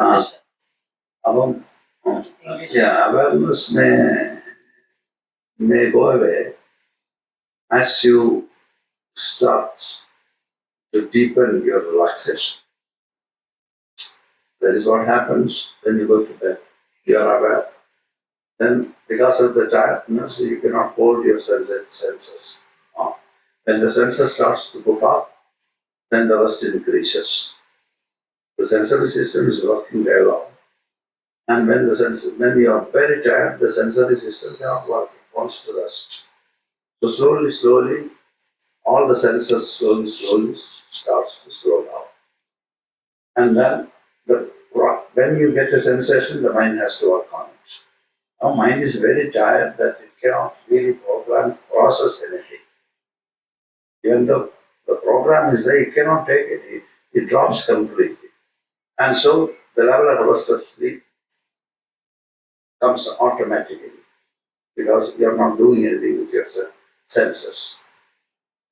Uh, about, awareness may go away as you start to deepen your relaxation. That is what happens when you go to bed. You are aware. Then, because of the tiredness, you cannot hold your senses. When the senses starts to go up, then the rest increases. The sensory system is working very well. And when you are very tired, the sensory system cannot work. It wants to rest. So slowly, all the senses slowly starts to slow down. And then when you get a sensation, the mind has to work on it. Our mind is very tired that it cannot really process anything. Even though the program is there, it cannot take it. It drops completely. And so the level of rested sleep comes automatically because you are not doing anything with your senses.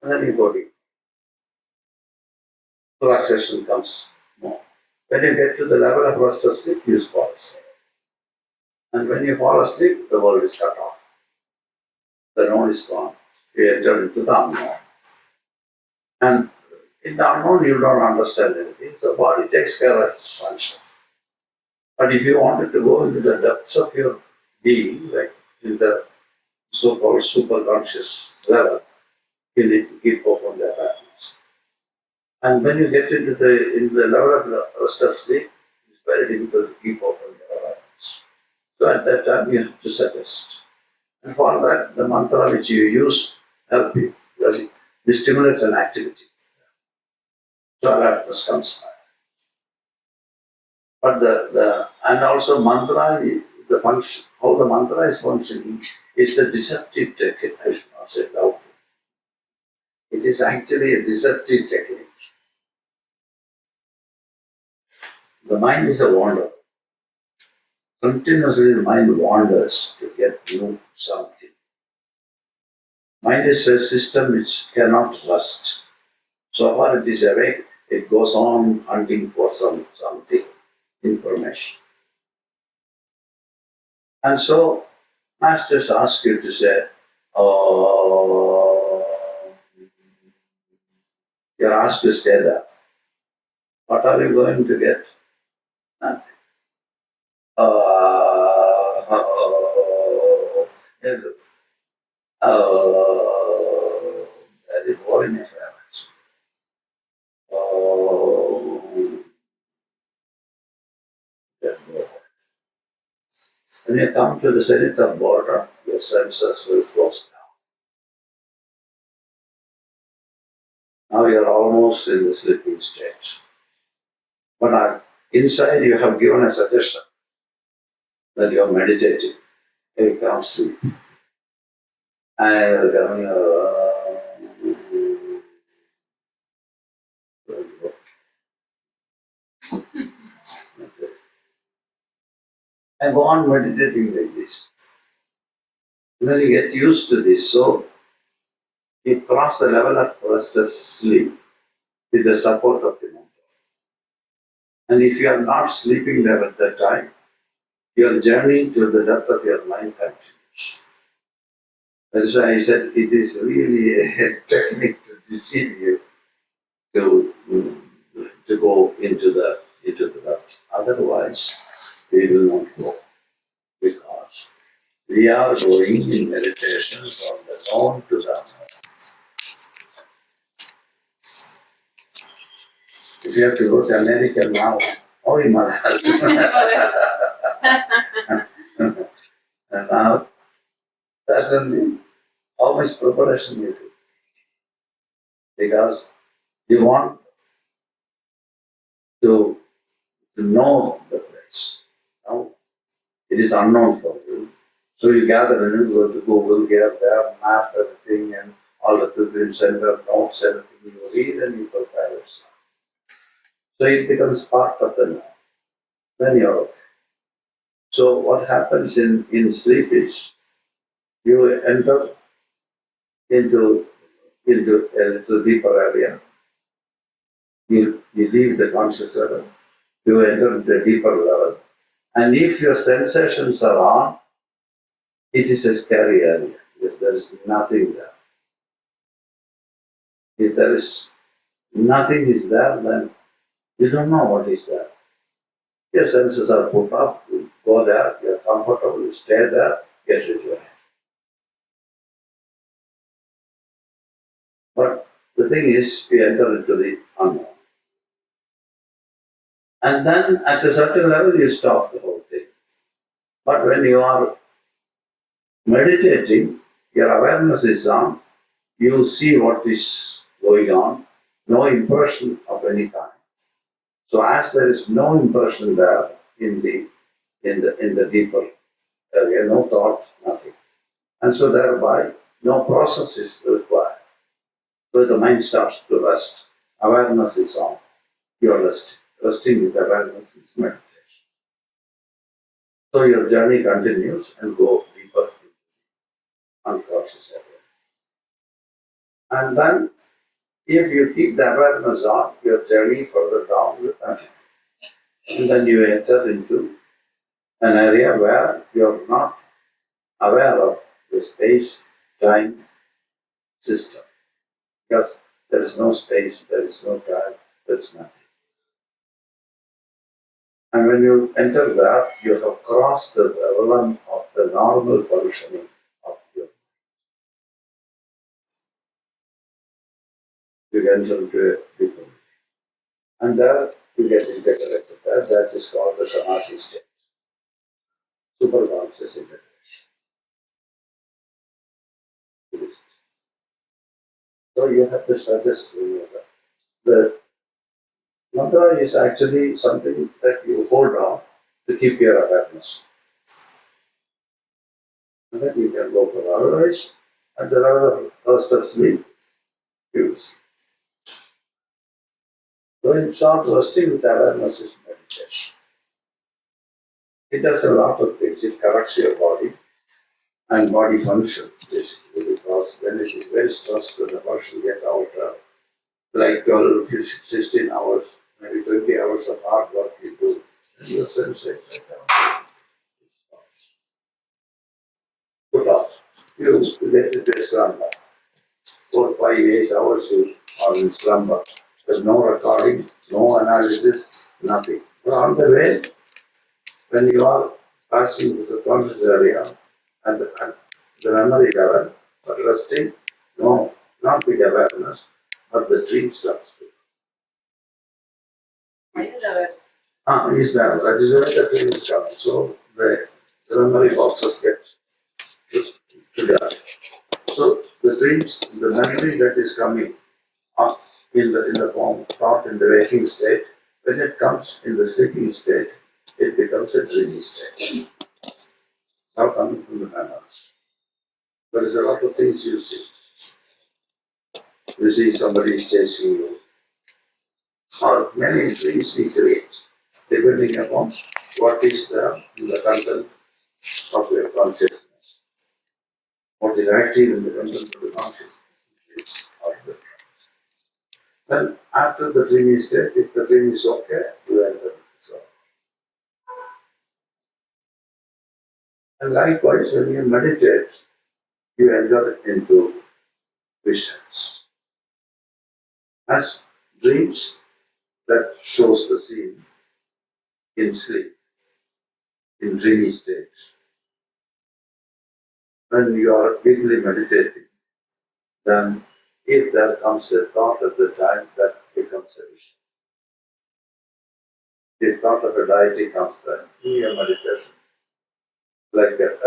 And then you go deep. Relaxation comes more. When you get to the level of rested sleep, you fall asleep. And when you fall asleep, the world is cut off. The known is gone. You enter into the unknown. And in the unknown, you don't understand anything. So body takes care of its function. But if you wanted to go into the depths of your being, like in the so-called superconscious level, you need to keep open the awareness. And when you get into the level of the rest of sleep, it's very difficult to keep open the awareness. So at that time, you have to suggest. And for that, the mantra which you use help you because it stimulates an activity. So alertness comes back. But and also mantra, the function, how the mantra is functioning is a deceptive technique. I should not say loudly. It is actually a deceptive technique. The mind is a wanderer. Continuously the mind wanders to get new something. Mind is a system which cannot rest. So far it is awake, it goes on hunting for something, information. And so masters ask you to say, you're asked to stay there. What are you going to get? Nothing. Very boring affairs. When you come to the zenith of boredom, your senses will close down. Now you are almost in the sleeping stage. But inside you have given a suggestion that you are meditating. You can't sleep. I go on meditating like this. And then you get used to this. So you cross the level of rested sleep with the support of the mantra. And if you are not sleeping there at that time, your journey to the depth of your mind continues. That is why I said it is really a technique to deceive you to go into the depth. Otherwise, we will not go. Because we are going in meditation from the known to the unknown. If you have to go to America now, or in Maharashtra, and now, certainly, how much preparation you do? Because you want to know the place. Now, it is unknown for you. So you gather and you go to Google, get there, map everything, and all the pilgrim center, notes, everything you read and you prepare yourself. So it becomes part of the know. Then you're okay. So what happens in sleep is you enter into a little deeper area. You leave the conscious level. You enter into a deeper level. And if your sensations are on, it is a scary area. If there is nothing there. If there is nothing is there, then you don't know what is there. Your senses are put off, you go there, you're comfortable, you stay there, get rejuvenated. But the thing is, we enter into the unknown. And then at a certain level, you stop the whole thing. But when you are meditating, your awareness is on, you see what is going on, no impression of any kind. So as there is no impression there in the deeper area, no thought, nothing. And so thereby no process is required. So the mind starts to rest. Awareness is on. You are resting. Resting with awareness is meditation. So your journey continues and go deeper into unconscious area. And then if you keep the awareness on, your journey further down will continue. And then you enter into an area where you are not aware of the space-time system. Because there is no space, there is no time, there is nothing. And when you enter that, you have crossed the realm of the normal functioning of your mind. You enter into a deeper. And there you get integrated. That is called the samadhi state. Superconscious integration. So you have to suggest to yourself. The mantra is actually something that you hold on to keep your awareness. And then you can go for otherwise, and there are first of sleep, you will see. So in short, resting with awareness is meditation. It does a lot of things. It corrects your body and body function, basically, because when it is very stressed, the function gets altered. Like 12, 16 hours, maybe 20 hours of hard work you do, and your sensations put off. You get into a slumber. 4, 5, 8 hours you are in slumber. There's no recording, no analysis, nothing. So on the way, when you are passing the subconscious area and the memory level, but resting, no, not with awareness, but the dream starts to. Is there. That is where the dream is coming. So the memory boxes get together. So the dreams, the memory that is coming up in the form thought in the waking state, when it comes in the sleeping state, it becomes a dreamy state. Now coming from the memories. There is a lot of things you see. You see somebody is chasing you. Or many dreams we create, depending upon what is there in the content of your consciousness. What is active in the content of the consciousness. Then after the dreamy state, if the dream is okay, you enter the soul. And likewise, when you meditate, you enter into visions. As dreams, that shows the scene in sleep, in dreamy state. When you are deeply meditating, then if there comes a thought at the time, that becomes a vision. If thought of a deity comes then, in your meditation, like a